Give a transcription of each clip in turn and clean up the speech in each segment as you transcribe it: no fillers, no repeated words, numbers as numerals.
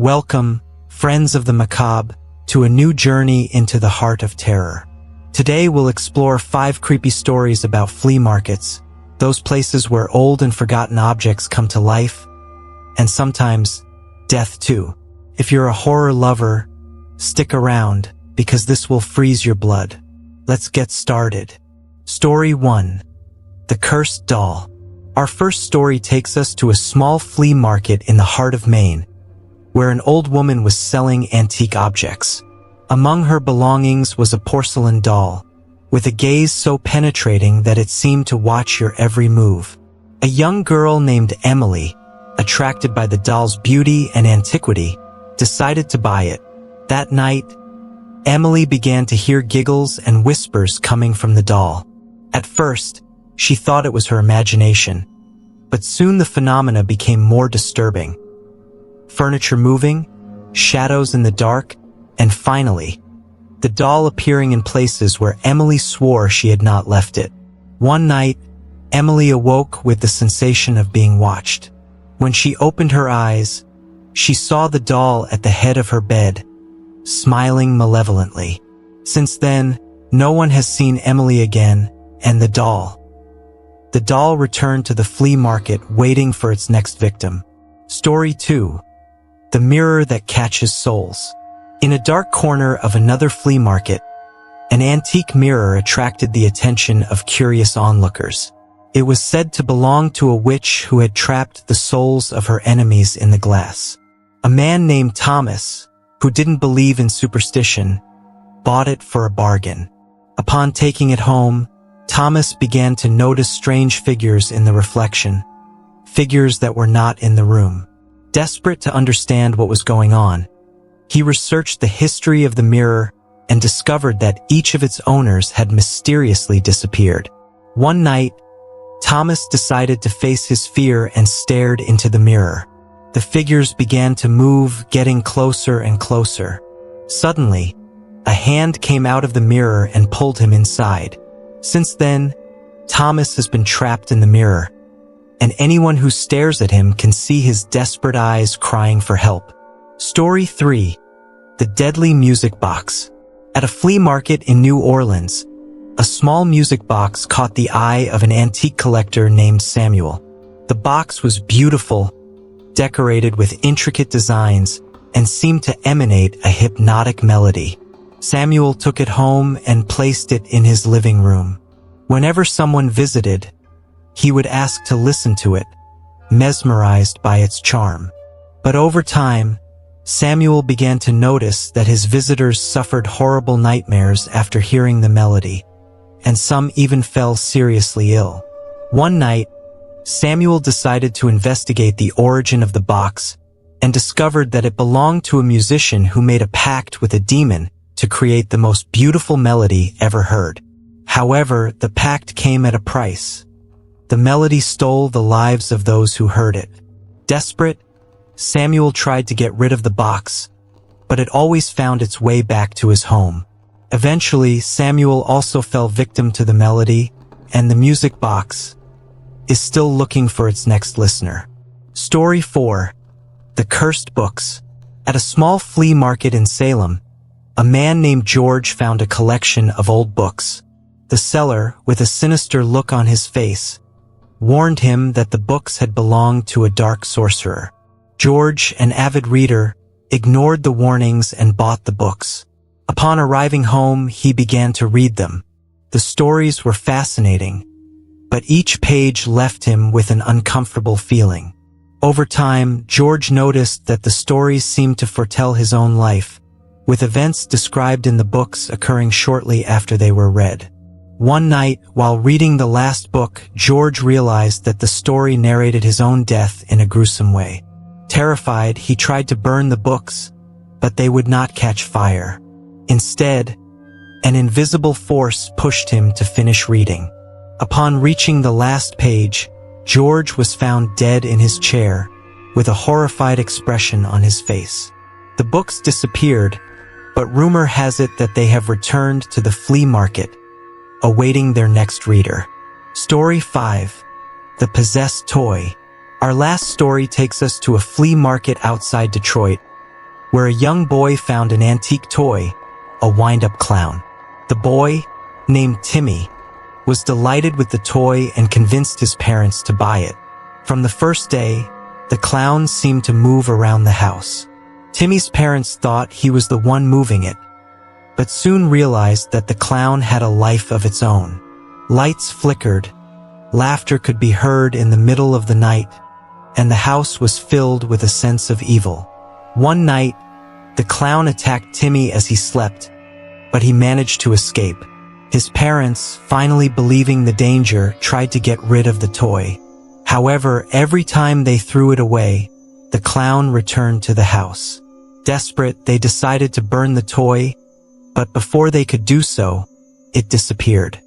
Welcome, friends of the macabre, to a new journey into the heart of terror. Today we'll explore 5 creepy stories about flea markets, those places where old and forgotten objects come to life, and sometimes death too. If you're a horror lover, stick around, because this will freeze your blood. Let's get started. Story 1. The Cursed Doll. Our first story takes us to a small flea market in the heart of Maine, where an old woman was selling antique objects. Among her belongings was a porcelain doll, with a gaze so penetrating that it seemed to watch your every move. A young girl named Emily, attracted by the doll's beauty and antiquity, decided to buy it. That night, Emily began to hear giggles and whispers coming from the doll. At first, she thought it was her imagination, but soon the phenomena became more disturbing. Furniture moving, shadows in the dark, and finally, the doll appearing in places where Emily swore she had not left it. One night, Emily awoke with the sensation of being watched. When she opened her eyes, she saw the doll at the head of her bed, smiling malevolently. Since then, no one has seen Emily again, and the doll returned to the flea market waiting for its next victim. Story 2. The Mirror That Catches Souls. In a dark corner of another flea market, an antique mirror attracted the attention of curious onlookers. It was said to belong to a witch who had trapped the souls of her enemies in the glass. A man named Thomas, who didn't believe in superstition, bought it for a bargain. Upon taking it home, Thomas began to notice strange figures in the reflection, figures that were not in the room. Desperate to understand what was going on, he researched the history of the mirror and discovered that each of its owners had mysteriously disappeared. One night, Thomas decided to face his fear and stared into the mirror. The figures began to move, getting closer and closer. Suddenly, a hand came out of the mirror and pulled him inside. Since then, Thomas has been trapped in the mirror, and anyone who stares at him can see his desperate eyes crying for help. Story 3. The Deadly Music Box. At a flea market in New Orleans, a small music box caught the eye of an antique collector named Samuel. The box was beautiful, decorated with intricate designs, and seemed to emanate a hypnotic melody. Samuel took it home and placed it in his living room. Whenever someone visited, he would ask to listen to it, mesmerized by its charm. But over time, Samuel began to notice that his visitors suffered horrible nightmares after hearing the melody, and some even fell seriously ill. One night, Samuel decided to investigate the origin of the box and discovered that it belonged to a musician who made a pact with a demon to create the most beautiful melody ever heard. However, the pact came at a price. The melody stole the lives of those who heard it. Desperate, Samuel tried to get rid of the box, but it always found its way back to his home. Eventually, Samuel also fell victim to the melody, and the music box is still looking for its next listener. Story 4. The Cursed Books. At a small flea market in Salem, a man named George found a collection of old books. The seller, with a sinister look on his face, warned him that the books had belonged to a dark sorcerer. George, an avid reader, ignored the warnings and bought the books. Upon arriving home, he began to read them. The stories were fascinating, but each page left him with an uncomfortable feeling. Over time, George noticed that the stories seemed to foretell his own life, with events described in the books occurring shortly after they were read. One night, while reading the last book, George realized that the story narrated his own death in a gruesome way. Terrified, he tried to burn the books, but they would not catch fire. Instead, an invisible force pushed him to finish reading. Upon reaching the last page, George was found dead in his chair, with a horrified expression on his face. The books disappeared, but rumor has it that they have returned to the flea market, awaiting their next reader. Story 5. The Possessed Toy. Our last story takes us to a flea market outside Detroit, where a young boy found an antique toy, a wind-up clown. The boy, named Timmy, was delighted with the toy and convinced his parents to buy it. From the first day, the clown seemed to move around the house. Timmy's parents thought he was the one moving it, but soon realized that the clown had a life of its own. Lights flickered, laughter could be heard in the middle of the night, and the house was filled with a sense of evil. One night, the clown attacked Timmy as he slept, but he managed to escape. His parents, finally believing the danger, tried to get rid of the toy. However, every time they threw it away, the clown returned to the house. Desperate, they decided to burn the toy, but before they could do so, it disappeared.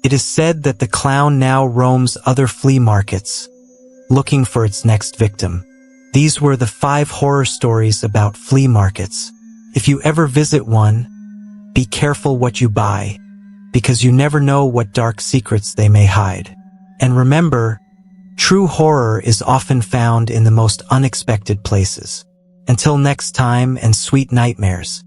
It is said that the clown now roams other flea markets, looking for its next victim. These were the 5 horror stories about flea markets. If you ever visit one, be careful what you buy, because you never know what dark secrets they may hide. And remember, true horror is often found in the most unexpected places. Until next time, and sweet nightmares.